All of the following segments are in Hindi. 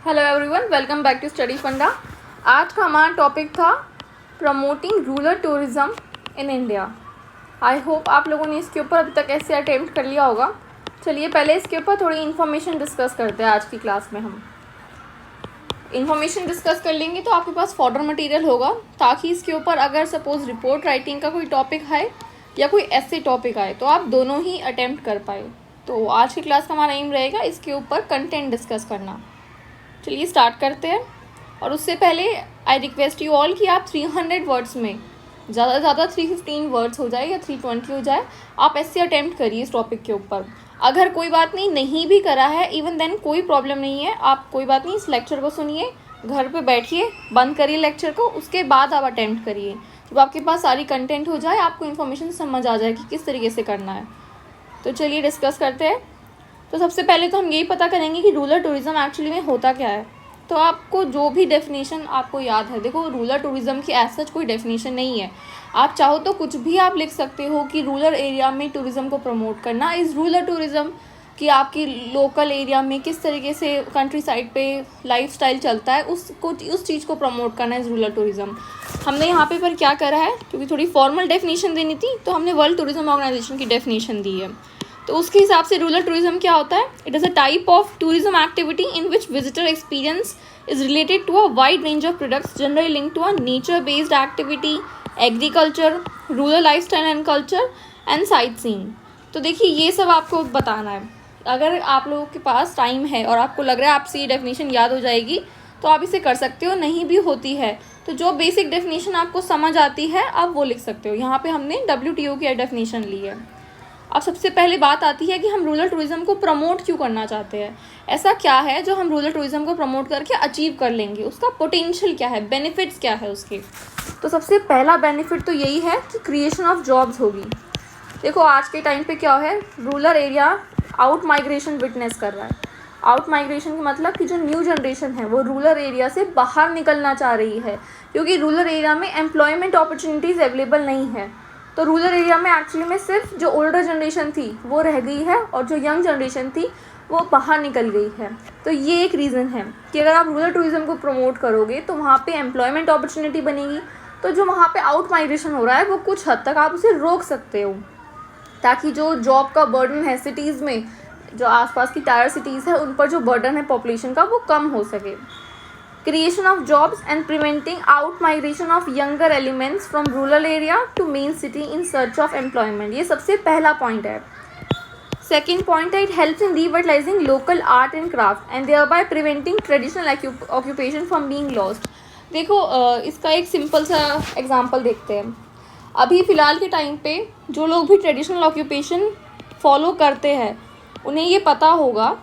Hello everyone, welcome back to study Funda. आज का हमारा टॉपिक था promoting rural tourism in India. I hope आप लोगों ने इसके ऊपर अभी तक ऐसे अटेम्प्ट कर लिया होगा। चलिए पहले इसके ऊपर थोड़ी इन्फॉर्मेशन डिस्कस करते हैं। आज की क्लास में हम इन्फॉर्मेशन डिस्कस कर लेंगे तो आपके पास फॉर्डर मटेरियल होगा, ताकि इसके ऊपर अगर सपोज़ रिपोर्ट राइटिंग का कोई टॉपिक है या कोई ऐसे टॉपिक आए तो आप दोनों ही अटेम्प्ट कर पाए। तो आज की क्लास का हमारा एम रहेगा इसके ऊपर कंटेंट डिस्कस करना। चलिए स्टार्ट करते हैं। और उससे पहले आई रिक्वेस्ट यू ऑल कि आप 300 वर्ड्स में ज़्यादा से ज़्यादा 315 वर्ड्स हो जाए या 320 हो जाए, आप ऐसे अटेम्प्ट करिए इस टॉपिक के ऊपर। अगर कोई बात नहीं भी करा है इवन देन कोई प्रॉब्लम नहीं है, आप कोई बात नहीं, इस लेक्चर को सुनिए, घर पे बैठिए, बंद करिए लेक्चर को, उसके बाद आप अटेम्प्ट करिए। जब आपके पास सारी कंटेंट हो जाए, आपको इन्फॉर्मेशन समझ आ जाए कि किस तरीके से करना है। तो चलिए डिस्कस करते हैं। तो सबसे पहले तो हम यही पता करेंगे कि रूरल टूरिज़्म एक्चुअली में होता क्या है। तो आपको जो भी डेफिनेशन आपको याद है, देखो रूरल टूरिज़्म की ऐसा कोई डेफिनेशन नहीं है। आप चाहो तो कुछ भी आप लिख सकते हो कि रूरल एरिया में टूरिज़्म को प्रमोट करना इज़ रूरल टूरिज़्म, कि आपकी लोकल एरिया में किस तरीके से कंट्री साइड पे लाइफस्टाइल चलता है उस चीज़ को प्रमोट करना इज़ रूरल टूरिज़्म। हमने यहाँ पे पर क्या करा है, क्योंकि थोड़ी फॉर्मल डेफिनेशन देनी थी तो हमने वर्ल्ड टूरिज़्म ऑर्गेनाइजेशन की डेफिनेशन दी है। तो उसके हिसाब से रूरल टूरिज़्म क्या होता है? It is a type of tourism activity in which visitor experience is related to a wide range of products generally link to a nature based activity, agriculture, rural lifestyle and culture and sightseeing. तो देखिए ये सब आपको बताना है। अगर आप लोगों के पास टाइम है और आपको लग रहा है आपसे ये डेफिनेशन याद हो जाएगी तो आप इसे कर सकते हो, नहीं भी होती है तो जो बेसिक डेफिनेशन आपको समझ आती है आप वो लिख सकते हो। यहाँ पे हमने WTO की डेफिनेशन ली है। अब सबसे पहले बात आती है कि हम रूरल टूरिज़्म को प्रमोट क्यों करना चाहते हैं। ऐसा क्या है जो हम रूरल टूरिज़्म को प्रमोट करके अचीव कर लेंगे, उसका पोटेंशियल क्या है, बेनिफिट्स क्या है उसके। तो सबसे पहला बेनिफिट तो यही है कि क्रिएशन ऑफ जॉब्स होगी। देखो आज के टाइम पे क्या है, rural area out migration witness कर रहा है। आउट माइग्रेशन का मतलब कि जो न्यू जनरेशन है वो रूरल एरिया से बाहर निकलना चाह रही है, क्योंकि रूरल एरिया में एम्प्लॉयमेंट अपॉर्चुनिटीज़ अवेलेबल नहीं है। तो रूरल एरिया में एक्चुअली में सिर्फ जो ओल्डर जनरेशन थी वो रह गई है और जो यंग जनरेशन थी वो बाहर निकल गई है। तो ये एक रीज़न है कि अगर आप रूरल टूरिज़्म को प्रमोट करोगे तो वहाँ पे एम्प्लॉयमेंट अपॉर्चुनिटी बनेगी। तो जो वहाँ पे आउट माइग्रेशन हो रहा है वो कुछ हद तक आप उसे रोक सकते हो, ताकि जो जॉब का बर्डन है सिटीज़ में, जो आसपास की टायर सिटीज़ है उन पर जो बर्डन है पॉपुलेशन का वो कम हो सके। Creation of jobs and preventing out migration of younger elements from rural area to main city in search of employment, ये सबसे पहला पॉइंट है। सेकेंड पॉइंट है, it helps in revitalising local art and craft and thereby preventing traditional occupation from being lost. देखो इसका एक सिंपल सा एग्जांपल देखते हैं। अभी फ़िलहाल के टाइम पे जो लोग भी ट्रेडिशनल ऑक्यूपेशन फॉलो करते हैं उन्हें ये पता होगा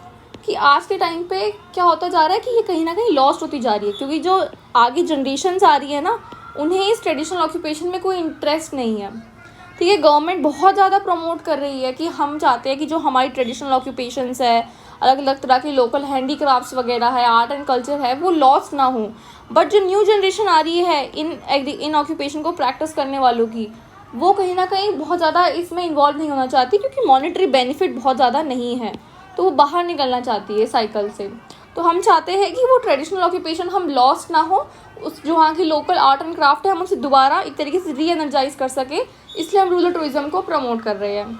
कि आज के टाइम पे क्या होता जा रहा है कि ये कहीं ना कहीं लॉस्ट होती जा रही है, क्योंकि जो आगे जनरेशन्स आ रही है ना उन्हें इस ट्रेडिशनल ऑक्यूपेशन में कोई इंटरेस्ट नहीं है। ठीक है, गवर्नमेंट बहुत ज़्यादा प्रमोट कर रही है कि हम चाहते हैं कि जो हमारी ट्रेडिशनल ऑक्यूपेशंस है, अलग अलग तरह के लोकल हैंडीक्राफ्ट्स वगैरह है, आर्ट एंड कल्चर है, वो लॉस्ट ना हो। बट जो न्यू जनरेशन आ रही है इन ऑक्यूपेशन को प्रैक्टिस करने वालों की, वो कहीं ना कहीं बहुत ज़्यादा इसमें इन्वॉल्व नहीं होना चाहती, क्योंकि मॉनेटरी बेनिफिट बहुत ज़्यादा नहीं है, तो वो बाहर निकलना चाहती है साइकिल से। तो हम चाहते हैं कि वो ट्रेडिशनल ऑक्यूपेशन हम लॉस्ट ना हो, उस जो वहाँ की लोकल आर्ट एंड क्राफ्ट है हम उसे दोबारा एक तरीके से री एनर्जाइज कर सके, इसलिए हम रूरल टूरिज़्म को प्रमोट कर रहे हैं।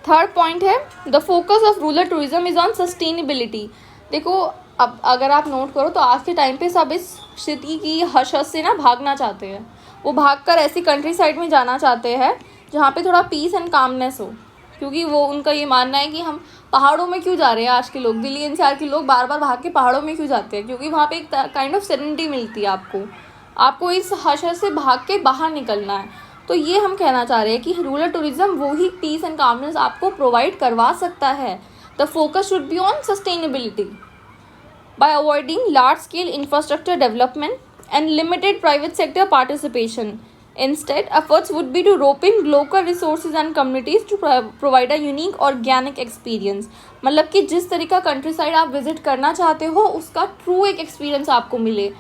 थर्ड पॉइंट है, the focus of rural tourism is on sustainability. देखो अब अगर आप नोट करो तो आज के टाइम पे सब इस सिटी की हश हश से ना भागना चाहते हैं। वो भागकर ऐसी कंट्री साइड में जाना चाहते हैं जहाँ पे थोड़ा पीस एंड कामनेस हो, क्योंकि वो उनका ये मानना है कि हम पहाड़ों में क्यों जा रहे हैं। आज के लोग, दिल्ली एनसीआर के लोग बार बार भाग के पहाड़ों में क्यों जाते हैं, क्योंकि वहाँ पे एक काइंड ऑफ सेरेनिटी मिलती है आपको इस हश से भाग के बाहर निकलना है। तो ये हम कहना चाह रहे हैं कि रूरल टूरिज़्म वो ही पीस एंड कामनेस आपको प्रोवाइड करवा सकता है। The focus should be on sustainability bye avoiding large scale infrastructure development and limited private sector participation. Instead, efforts would be to rope in local resources and communities to provide a unique organic experience। मतलब कि जिस तरीके का कंट्री साइड आप विजिट करना चाहते हो उसका ट्रू एक एक्सपीरियंस आपको मिले।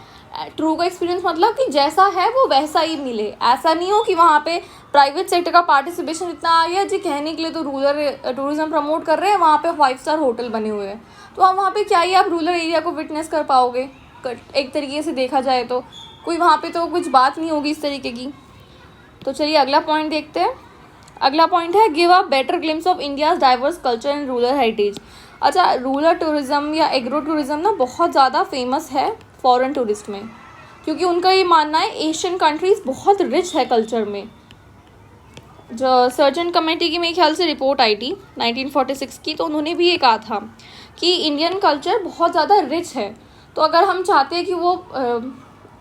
ट्रू का एक्सपीरियंस मतलब कि जैसा है वो वैसा ही मिले। ऐसा नहीं हो कि वहाँ पे प्राइवेट सेक्टर का पार्टिसिपेशन इतना आ गया जी, कहने के लिए तो रूरल टूरिज्म प्रमोट कर रहे हैं, वहाँ पे 5 स्टार होटल बने हुए हैं। तो आप वहाँ पे क्या ही आप रूरल एरिया को विटनेस कर पाओगे। एक तरीके से देखा जाए तो कोई वहाँ पे तो कुछ बात नहीं होगी इस तरीके की। तो चलिए अगला पॉइंट देखते हैं। अगला पॉइंट है give a better glimpse of India's diverse culture and rural heritage. अच्छा, रूरल टूरिज़्म या एग्रो टूरिज़्म ना बहुत ज़्यादा फेमस है फॉरेन टूरिस्ट में, क्योंकि उनका ये मानना है एशियन कंट्रीज़ बहुत रिच है कल्चर में। जो सर्जन कमेटी की मेरे ख्याल से रिपोर्ट आई थी 1946 की, तो उन्होंने भी ये कहा था कि इंडियन कल्चर बहुत ज़्यादा रिच है। तो अगर हम चाहते हैं कि वो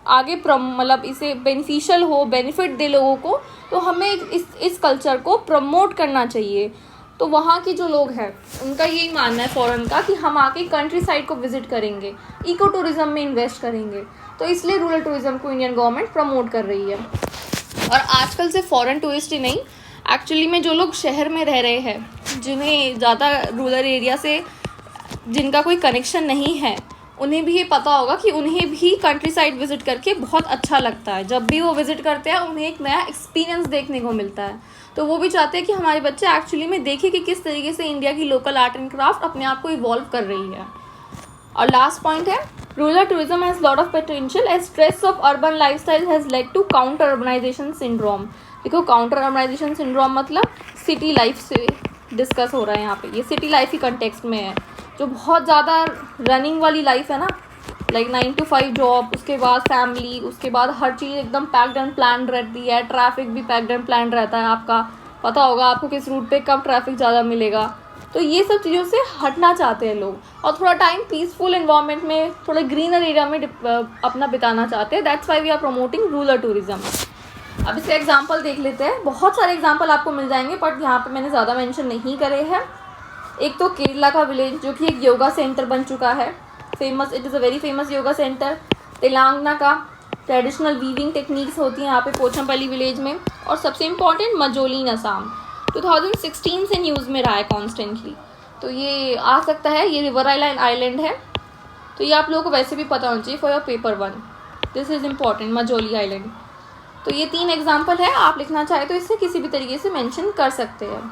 आगे मतलब इसे बेनिफिशियल हो, बेनिफिट दे लोगों को, तो हमें इस कल्चर को प्रमोट करना चाहिए। तो वहाँ के जो लोग हैं उनका यही मानना है फॉरेन का कि हम आके कंट्री साइड को विज़िट करेंगे, इको टूरिज़्म में इन्वेस्ट करेंगे। तो इसलिए रूरल टूरिज़्म को इंडियन गवर्नमेंट प्रमोट कर रही है। और आजकल से फॉरेन टूरिस्ट ही नहीं, एक्चुअली में जो लोग शहर में रह रहे हैं, जिन्हें ज़्यादा रूरल एरिया से जिनका कोई कनेक्शन नहीं है, उन्हें भी ये पता होगा कि उन्हें भी कंट्री साइड विज़िट करके बहुत अच्छा लगता है। जब भी वो विज़िट करते हैं उन्हें एक नया एक्सपीरियंस देखने को मिलता है। तो वो भी चाहते हैं कि हमारे बच्चे एक्चुअली में देखें कि किस तरीके से इंडिया की लोकल आर्ट एंड क्राफ्ट अपने आप को इवॉल्व कर रही है। और लास्ट पॉइंट है rural tourism has lot of potential as stress of urban lifestyle has led to counter urbanization syndrome. देखो, काउंटर अर्बनाइजेशन सिंड्रोम मतलब सिटी लाइफ से डिस्कस हो रहा है यहाँ पे। ये सिटी लाइफ ही कंटेक्स्ट में है, जो बहुत ज़्यादा रनिंग वाली लाइफ है ना, लाइक 9 to 5 जॉब, उसके बाद फैमिली, उसके बाद हर चीज़ एकदम पैक्ड एंड प्लान रहती है। ट्रैफिक भी पैक्ड एंड प्लान रहता है, आपका पता होगा आपको किस रूट पे कब ट्रैफिक ज़्यादा मिलेगा। तो ये सब चीज़ों से हटना चाहते हैं लोग और थोड़ा टाइम पीसफुल एनवायरनमेंट में, थोड़ा ग्रीनर एरिया में अपना बिताना चाहते हैं। That's why we are promoting rural tourism. अब इसका एग्जाम्पल देख लेते हैं। बहुत सारे एग्जाम्पल आपको मिल जाएंगे, बट यहाँ पर मैंने ज़्यादा मेंशन नहीं करे हैं। एक तो केरला का विलेज जो कि एक योगा सेंटर बन चुका है, famous, it is a very famous yoga centre. Telangana का ट्रेडिशनल वीविंग टेक्निक्स होती हैं यहाँ पे पोचमपल्ली विलेज में। और सबसे इम्पॉर्टेंट मजोलीन असम 2016 से न्यूज़ में रहा है कॉन्स्टेंटली। तो ये आ सकता है, ये रिवर आइलैंड है, तो ये आप लोगों को वैसे भी पता होना चाहिए for your paper 1। This is important, Majuli island. तो ये 3 एग्जाम्पल है, आप लिखना चाहे तो इससे किसी भी तरीके से मेंशन कर सकते हैं।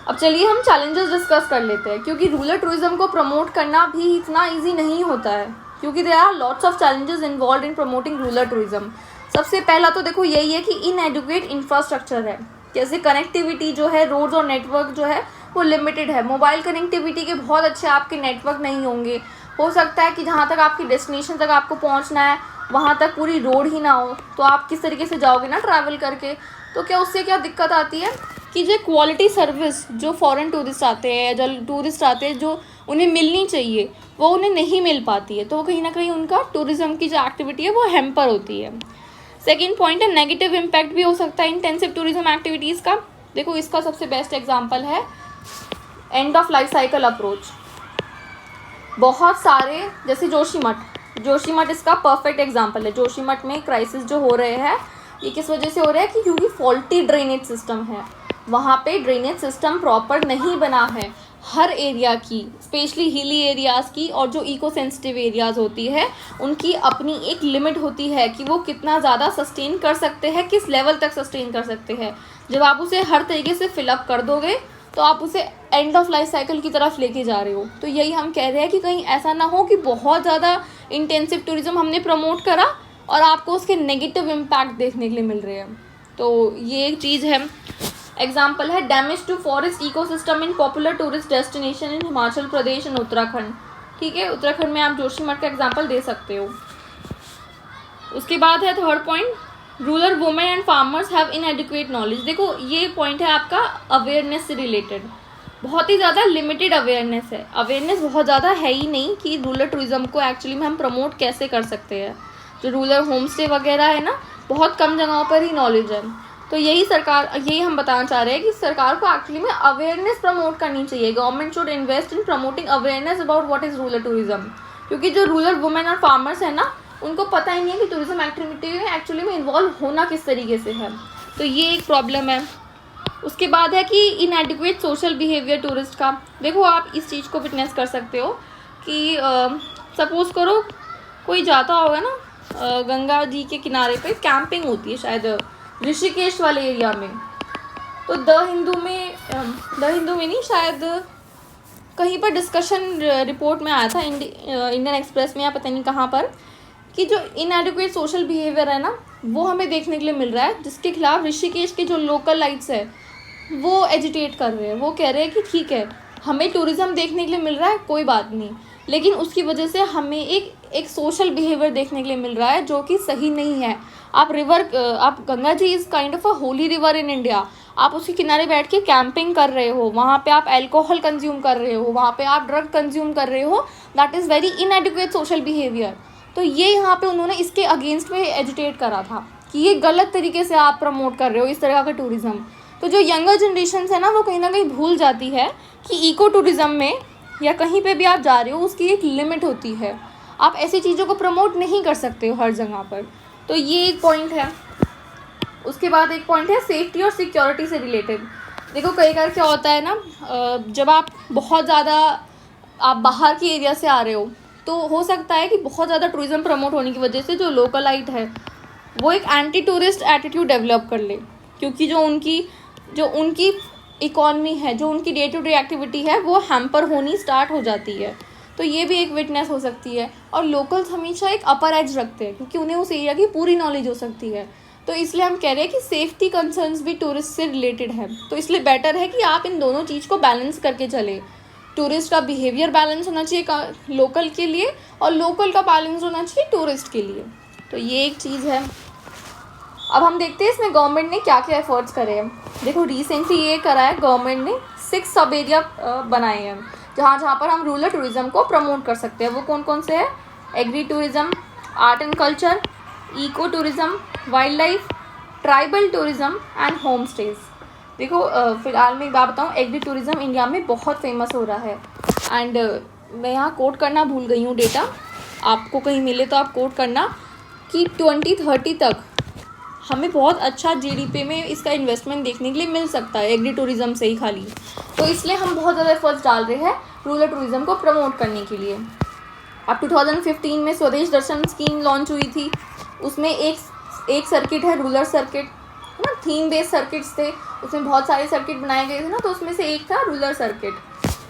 अब चलिए हम चैलेंजेस डिस्कस कर लेते हैं, क्योंकि रूरल टूरिज्म को प्रमोट करना भी इतना इजी नहीं होता है, क्योंकि there are lots of challenges involve in promoting rural tourism. सबसे पहला तो देखो यही है कि इनएडुकेट इंफ्रास्ट्रक्चर है, जैसे कनेक्टिविटी जो है, रोड्स और नेटवर्क जो है वो लिमिटेड है। मोबाइल कनेक्टिविटी के बहुत अच्छे आपके नेटवर्क नहीं होंगे। हो सकता है कि जहाँ तक आपकी डेस्टिनेशन तक आपको पहुँचना है वहाँ तक पूरी रोड ही ना हो, तो आप किस तरीके से जाओगे ना ट्रैवल करके। तो क्या उससे क्या दिक्कत आती है कि जो क्वालिटी सर्विस जो फॉरेन टूरिस्ट आते हैं, जो टूरिस्ट आते हैं, जो उन्हें मिलनी चाहिए वो उन्हें नहीं मिल पाती है। तो कहीं ना कहीं उनका टूरिज़्म की जो एक्टिविटी है वो हैम्पर होती है। सेकेंड पॉइंट है नेगेटिव इम्पैक्ट भी हो सकता है इंटेंसिव टूरिज्म एक्टिविटीज़ का। देखो, इसका सबसे बेस्ट एग्जाम्पल है end of life cycle approach. बहुत सारे, जैसे जोशीमठ इसका परफेक्ट एग्जाम्पल है। जोशीमठ में क्राइसिस जो हो रहे हैं ये किस वजह से हो रहा है कि क्योंकि फॉल्टी ड्रेनेज सिस्टम है। वहाँ पे ड्रेनेज सिस्टम प्रॉपर नहीं बना है हर एरिया की, स्पेशली हिली एरियाज़ की, और जो इको सेंसिटिव एरियाज़ होती है उनकी अपनी एक लिमिट होती है कि वो कितना ज़्यादा सस्टेन कर सकते हैं, किस लेवल तक सस्टेन कर सकते हैं। जब आप उसे हर तरीके से फिलअप कर दोगे तो आप उसे एंड ऑफ लाइफ साइकिल की तरफ लेके जा रहे हो। तो यही हम कह रहे हैं कि कहीं ऐसा ना हो कि बहुत ज़्यादा इंटेंसिव टूरिज्म हमने प्रमोट करा और आपको उसके नेगेटिव इम्पैक्ट देखने के लिए मिल रहे हैं। तो ये एक चीज़ है। एग्जाम्पल है damage to forest ecosystem in popular tourist destination in Himachal Pradesh and Uttarakhand. ठीक है, उत्तराखंड में आप जोशीमठ का एग्जाम्पल दे सकते हो। उसके बाद है third point, rural women and farmers have इनएडिक्वेट knowledge. देखो, ये पॉइंट है आपका अवेयरनेस से रिलेटेड। बहुत ही ज़्यादा लिमिटेड अवेयरनेस है, अवेयरनेस बहुत ज़्यादा है ही नहीं कि रूरल टूरिज्म को एक्चुअली में हम प्रमोट कैसे कर सकते हैं। जो रूरल होम स्टे वगैरह है ना, बहुत कम जगहों पर ही नॉलेज है। तो यही हम बताना चाह रहे हैं कि सरकार को एक्चुअली में अवेयरनेस प्रमोट करनी चाहिए। Government should invest in promoting awareness about what is rural tourism, क्योंकि जो रूरल वुमेन और फार्मर्स है ना, उनको पता ही नहीं है कि टूरिज्म एक्टिविटी में एक्चुअली में इन्वॉल्व होना किस तरीके से है। तो ये एक प्रॉब्लम है। उसके बाद है कि इनएडिक्वेट सोशल बिहेवियर टूरिस्ट का। देखो, आप इस चीज़ को विटनेस कर सकते हो कि सपोज करो कोई जाता होगा ना गंगा जी के किनारे पे, कैंपिंग होती है शायद ऋषिकेश वाले एरिया में। तो द हिंदू में नहीं, शायद कहीं पर डिस्कशन रिपोर्ट में आया था, इंडियन एक्सप्रेस में या पता नहीं कहाँ पर, कि जो इनएडिक्वेट सोशल बिहेवियर है ना वो हमें देखने के लिए मिल रहा है, जिसके खिलाफ ऋषिकेश के जो लोकल लाइट्स है वो एजिटेट कर रहे हैं। वो कह रहे हैं कि ठीक है, हमें टूरिज़्म देखने के लिए मिल रहा है, कोई बात नहीं, लेकिन उसकी वजह से हमें एक सोशल बिहेवियर देखने के लिए मिल रहा है जो कि सही नहीं है। आप Ganga ji is kind of a holy river in India. आप उसके किनारे बैठ के कैंपिंग कर रहे हो, वहाँ पे आप अल्कोहल कंज्यूम कर रहे हो, वहाँ पे आप ड्रग कंज्यूम कर रहे हो, that is very इनएडिक्वेट social behaviour. तो ये यहाँ पे उन्होंने इसके अगेंस्ट में एजिटेट करा था कि ये गलत तरीके से आप प्रमोट कर रहे हो इस तरह का टूरिज़्म। तो जो यंगर जनरेशन है ना वो कहीं ना कहीं भूल जाती है कि इको टूरिज़्म में या कहीं पे भी आप जा रहे हो उसकी एक लिमिट होती है। आप ऐसी चीज़ों को प्रमोट नहीं कर सकते हो हर जगह पर। तो ये एक पॉइंट है। उसके बाद एक पॉइंट है सेफ्टी और सिक्योरिटी से रिलेटेड। देखो कई बार क्या होता है ना, जब आप बहुत ज़्यादा आप बाहर की एरिया से आ रहे हो तो हो सकता है कि बहुत ज़्यादा टूरिज़्म प्रमोट होने की वजह से जो लोकलाइट है वो एक एंटी टूरिस्ट एटीट्यूड डेवलप कर ले, क्योंकि जो उनकी इकॉनमी है, जो उनकी डे टू डे एक्टिविटी है वो हैम्पर होनी स्टार्ट हो जाती है। तो ये भी एक विटनेस हो सकती है। और लोकल्स हमेशा एक अपर एज रखते हैं क्योंकि उन्हें उस एरिया की पूरी नॉलेज हो सकती है। तो इसलिए हम कह रहे हैं कि सेफ्टी कंसर्न्स भी टूरिस्ट से रिलेटेड है। तो इसलिए बेटर है कि आप इन दोनों चीज़ को बैलेंस करके चले। टूरिस्ट का बिहेवियर बैलेंस होना चाहिए लोकल के लिए, और लोकल का बैलेंस होना चाहिए टूरिस्ट के लिए। तो ये एक चीज़ है। अब हम देखते हैं इसमें गवर्नमेंट ने क्या क्या एफर्ट्स करे हैं। देखो रिसेंटली ये करा है गवर्नमेंट ने 6 सब एरिया बनाए हैं जहाँ पर हम रूरल टूरिज़्म को प्रमोट कर सकते हैं। वो कौन कौन से हैं? Agri tourism, art and culture, eco tourism, wildlife, tribal tourism and home stays. देखो फ़िलहाल मैं एक बात बताऊँ, एग्री टूरिज़्म इंडिया में बहुत फेमस हो रहा है। एंड मैं यहाँ कोट करना भूल गई हूँ डेटा, आपको कहीं मिले तो आप कोट करना, कि 2030 तक हमें बहुत अच्छा जीडीपी में इसका इन्वेस्टमेंट देखने के लिए मिल सकता है एग्री टूरिज़्म से ही खाली। तो इसलिए हम बहुत ज़्यादा एफर्ट्स डाल रहे हैं रूरल टूरिज़्म को प्रमोट करने के लिए। अब 2015 में स्वदेश दर्शन स्कीम लॉन्च हुई थी। उसमें एक सर्किट है रूरल सर्किट, है ना, थीम बेस्ड सर्किट्स थे, उसमें बहुत सारे सर्किट बनाए गए थे ना, तो उसमें से एक था रूरल सर्किट।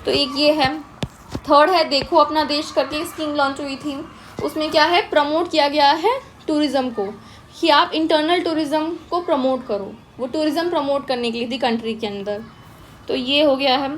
तो एक ये है। थर्ड है देखो अपना देश करके स्कीम लॉन्च हुई थी। उसमें क्या है, प्रमोट किया गया है टूरिज़्म को, कि आप इंटरनल टूरिज़्म को प्रमोट करो। वो टूरिज़्म प्रमोट करने के लिए थी कंट्री के अंदर। तो ये हो गया है।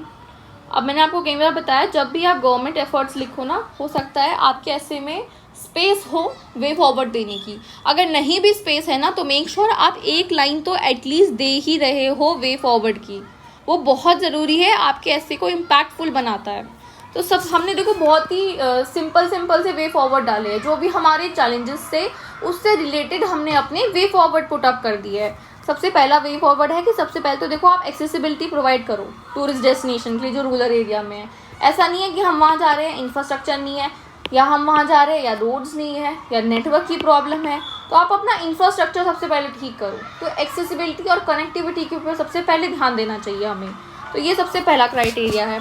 अब मैंने आपको कई बार बताया, जब भी आप गवर्नमेंट एफर्ट्स लिखो ना, हो सकता है आपके ऐसे में स्पेस हो वे फॉरवर्ड देने की। अगर नहीं भी स्पेस है ना तो मेक श्योर आप एक लाइन तो एटलीस्ट दे ही रहे हो वे फॉरवर्ड की। वो बहुत ज़रूरी है, आपके ऐसे को इम्पैक्टफुल बनाता है। तो सब हमने देखो बहुत ही सिंपल से वे फॉरवर्ड डाले हैं। जो भी हमारे चैलेंजेस थे उससे रिलेटेड हमने अपने वे फॉरवर्ड पुट अप कर दिए है। सबसे पहला वे फॉरवर्ड है कि सबसे पहले तो देखो आप एक्सेसिबिलिटी प्रोवाइड करो टूरिस्ट डेस्टिनेशन के लिए जो रूरल एरिया में है। ऐसा नहीं है कि हम वहाँ जा रहे हैं इंफ्रास्ट्रक्चर नहीं है, या हम वहाँ जा रहे हैं या रोड्स नहीं है या नेटवर्क की प्रॉब्लम है, तो आप अपना इंफ्रास्ट्रक्चर सबसे पहले ठीक करो। तो एक्सेसिबिलिटी और कनेक्टिविटी के ऊपर सबसे पहले ध्यान देना चाहिए हमें। तो ये सबसे पहला क्राइटेरिया है।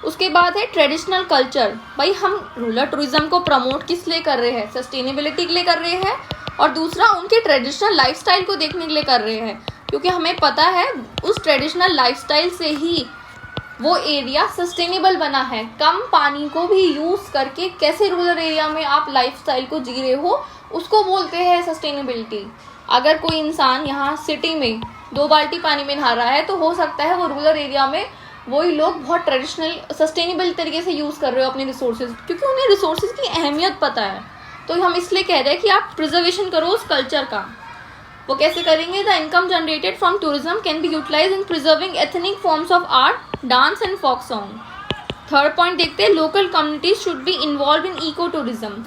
उसके बाद है ट्रेडिशनल कल्चर। भाई हम रूरल टूरिज़्म को प्रमोट किस लिए कर रहे हैं? सस्टेनेबिलिटी के लिए कर रहे हैं, और दूसरा उनके ट्रेडिशनल लाइफस्टाइल को देखने के लिए कर रहे हैं, क्योंकि हमें पता है उस ट्रेडिशनल लाइफस्टाइल से ही वो एरिया सस्टेनेबल बना है। कम पानी को भी यूज़ करके कैसे रूरल एरिया में आप लाइफस्टाइल को जी रहे हो, उसको बोलते हैं सस्टेनेबिलिटी। अगर कोई इंसान यहाँ सिटी में 2 बाल्टी पानी में नहा रहा है तो हो सकता है वो रूरल एरिया में वही लोग बहुत ट्रेडिशनल सस्टेनेबल तरीके से यूज़ कर रहे हो अपने रिसोर्सेज, क्योंकि उन्हें रिसोर्सेज की अहमियत पता है। तो हम इसलिए कह रहे हैं कि आप प्रिजर्वेशन करो उस कल्चर का। वो कैसे करेंगे? The income generated from tourism can be utilise in preserving ethnic forms of art, dance and folk song. Third point देखते हैं, local communities should be involve in eco tourism.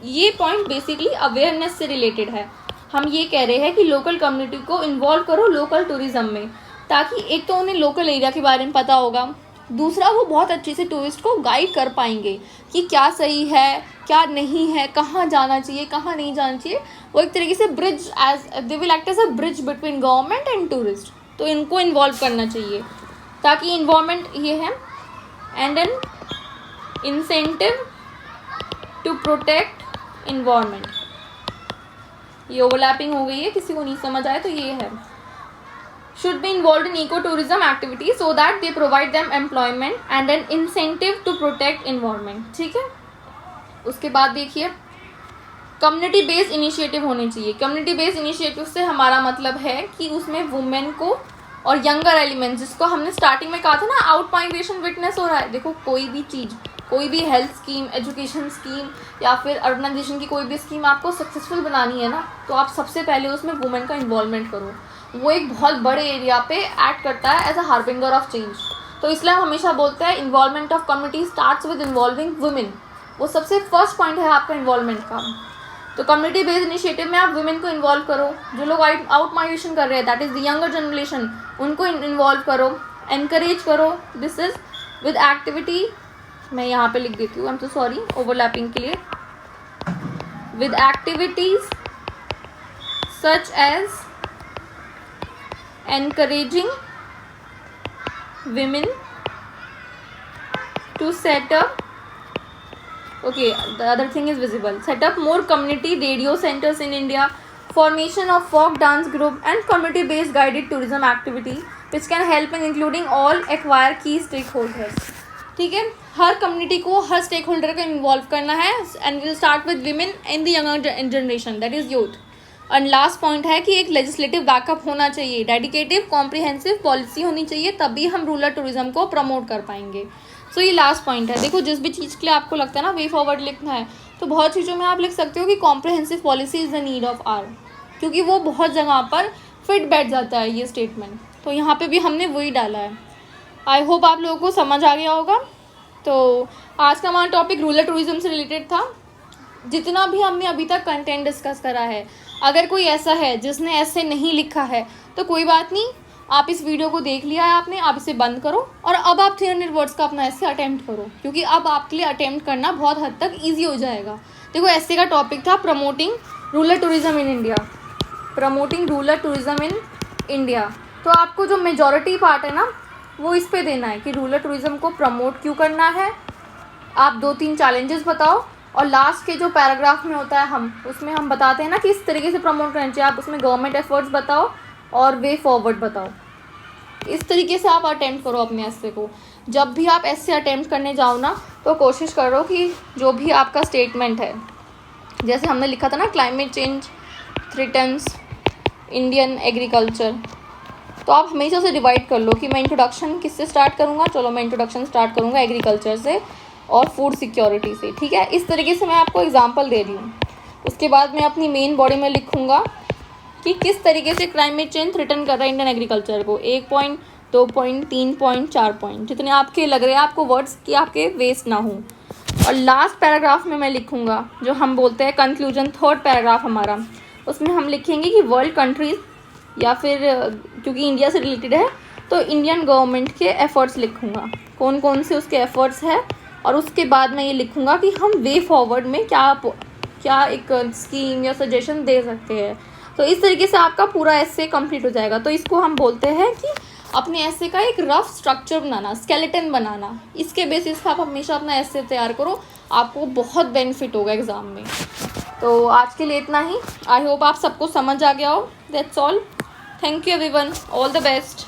ये पॉइंट बेसिकली अवेयरनेस से रिलेटेड है। हम ये कह रहे हैं कि लोकल कम्युनिटी को इन्वॉल्व करो लोकल टूरिज्म में, ताकि एक तो उन्हें लोकल एरिया के बारे में पता होगा, दूसरा वो बहुत अच्छे से टूरिस्ट को गाइड कर पाएंगे कि क्या सही है क्या नहीं है, कहाँ जाना चाहिए कहाँ नहीं जाना चाहिए। वो एक तरीके से bridge they will act as a bridge between government and tourist. तो इनको इन्वॉल्व करना चाहिए ताकि इन्वॉल्वमेंट ये है and an incentive to protect environment. ये ओवरलैपिंग हो गई है, किसी को नहीं समझ आए तो ये है। should be involved in ecotourism activities so that they provide them employment and an incentive to protect environment. ठीक है, उसके बाद देखिए कम्युनिटी बेस्ड इनिशिएटिव होने चाहिए. कम्युनिटी बेस्ड इनिशिएटिव से हमारा मतलब है कि उसमें वुमेन को और यंगर एलिमेंट्स, जिसको हमने स्टार्टिंग में कहा था ना आउट माइग्रेशन विटनेस हो रहा है. देखो कोई भी चीज़, कोई भी हेल्थ स्कीम, एजुकेशन स्कीम या फिर अर्बनाइजेशन की कोई भी स्कीम आपको सक्सेसफुल बनानी है ना, तो आप सबसे पहले उसमें वुमेन का इन्वॉल्वमेंट करो. वो एक बहुत बड़े एरिया पे एक्ट करता है as a harbinger of change. तो इसलिए हम हमेशा बोलते हैं involvement of community starts with involving women. वो सबसे फर्स्ट पॉइंट है आपका इन्वॉल्वमेंट का. तो कम्युनिटी बेस्ड इनिशिएटिव में आप वुमेन को इन्वॉल्व करो. जो लोग आउट माइग्रेशन कर रहे हैं, that is the younger generation, उनको इन्वॉल्व करो, एनकरेज करो. दिस इज विद एक्टिविटी, मैं यहाँ पे लिख देती हूँ, I am so sorry overlapping के लिए. With activities such as encouraging women to set up, okay, the other thing is visible, set up more community radio centers in India, formation of folk dance group and community based guided tourism activity which can help in including all acquire key stakeholders. ठीक है, हर कम्युनिटी को, हर स्टेक होल्डर को इन्वॉल्व करना है and will start with women in the younger generation, that is youth. And last point है कि एक लेजिस्लेटिव बैकअप होना चाहिए, डेडिकेटिव कॉम्प्रिहेंसिव पॉलिसी होनी चाहिए, तभी हम रूरल टूरिज्म को प्रमोट कर पाएंगे. सो ये लास्ट पॉइंट है. देखो जिस भी चीज़ के लिए आपको लगता है ना वे फॉरवर्ड लिखना है, तो बहुत चीज़ों में आप लिख सकते हो कि comprehensive policy is the need of hour, क्योंकि वो बहुत जगह पर फिट बैठ जाता है ये स्टेटमेंट. तो यहाँ पे भी हमने वही डाला है. आई होप आप लोगों को समझ आ गया होगा. तो आज का हमारा टॉपिक रूरल टूरिज्म से रिलेटेड था. जितना भी हमने अभी तक कंटेंट डिस्कस करा है, अगर कोई ऐसा है जिसने ऐसे नहीं लिखा है तो कोई बात नहीं, आप इस वीडियो को देख लिया है आपने, आप इसे बंद करो और अब आप 300 वर्ड्स का अपना ऐसे अटेम्प्ट करो, क्योंकि अब आपके लिए अटेम्प्ट करना बहुत हद तक ईजी हो जाएगा. देखो ऐसे का टॉपिक था promoting rural tourism in India. Promoting rural tourism in India. तो आपको जो मेजॉरिटी पार्ट है ना वो इस पे देना है कि रूरल टूरिज्म को प्रमोट क्यों करना है. आप 2-3 चैलेंजेस बताओ और लास्ट के जो पैराग्राफ में होता है उसमें हम बताते हैं ना कि इस तरीके से प्रमोट करना चाहिए. आप उसमें गवर्नमेंट एफर्ट्स बताओ और वे फॉरवर्ड बताओ. इस तरीके से आप अटेम्प्ट करो अपने ऐसे को. जब भी आप ऐसे अटेम्प्ट करने जाओ ना तो कोशिश करो कि जो भी आपका स्टेटमेंट है, जैसे हमने लिखा था ना climate change threatens Indian agriculture, तो आप हमेशा से डिवाइड कर लो कि मैं इंट्रोडक्शन किससे स्टार्ट करूँगा. चलो मैं इंट्रोडक्शन स्टार्ट करूँगा एग्रीकल्चर से और फूड सिक्योरिटी से. ठीक है, इस तरीके से मैं आपको एग्जांपल दे रही हूँ. उसके बाद मैं अपनी मेन बॉडी में लिखूँगा कि किस तरीके से क्लाइमेट चेंज थ्रेटन कर रहा है इंडियन एग्रीकल्चर को. 1 पॉइंट, 2 पॉइंट, 3 पॉइंट, 4 पॉइंट, जितने आपके लग रहे हैं आपको वर्ड्स कि आपके वेस्ट ना हो. और लास्ट पैराग्राफ में मैं लिखूँगा जो हम बोलते हैं कंक्लूजन, थर्ड पैराग्राफ हमारा, उसमें हम लिखेंगे कि वर्ल्ड कंट्रीज़ या फिर क्योंकि इंडिया से रिलेटेड है तो इंडियन गवर्नमेंट के एफ़र्ट्स लिखूँगा, कौन कौन से उसके एफ़र्ट्स है. और उसके बाद मैं ये लिखूँगा कि हम वे फॉरवर्ड में क्या एक स्कीम या सजेशन दे सकते हैं. तो इस तरीके से आपका पूरा ऐसे कंप्लीट हो जाएगा. तो इसको हम बोलते हैं कि अपने ऐसे का एक रफ स्ट्रक्चर बनाना, स्केलेटन बनाना. इसके बेसिस पर आप हमेशा अपना ऐसे तैयार करो, आपको बहुत बेनिफिट होगा एग्ज़ाम में. तो आज के लिए इतना ही. आई होप आप सबको समझ आ गया हो. That's all. Thank you everyone. All the best.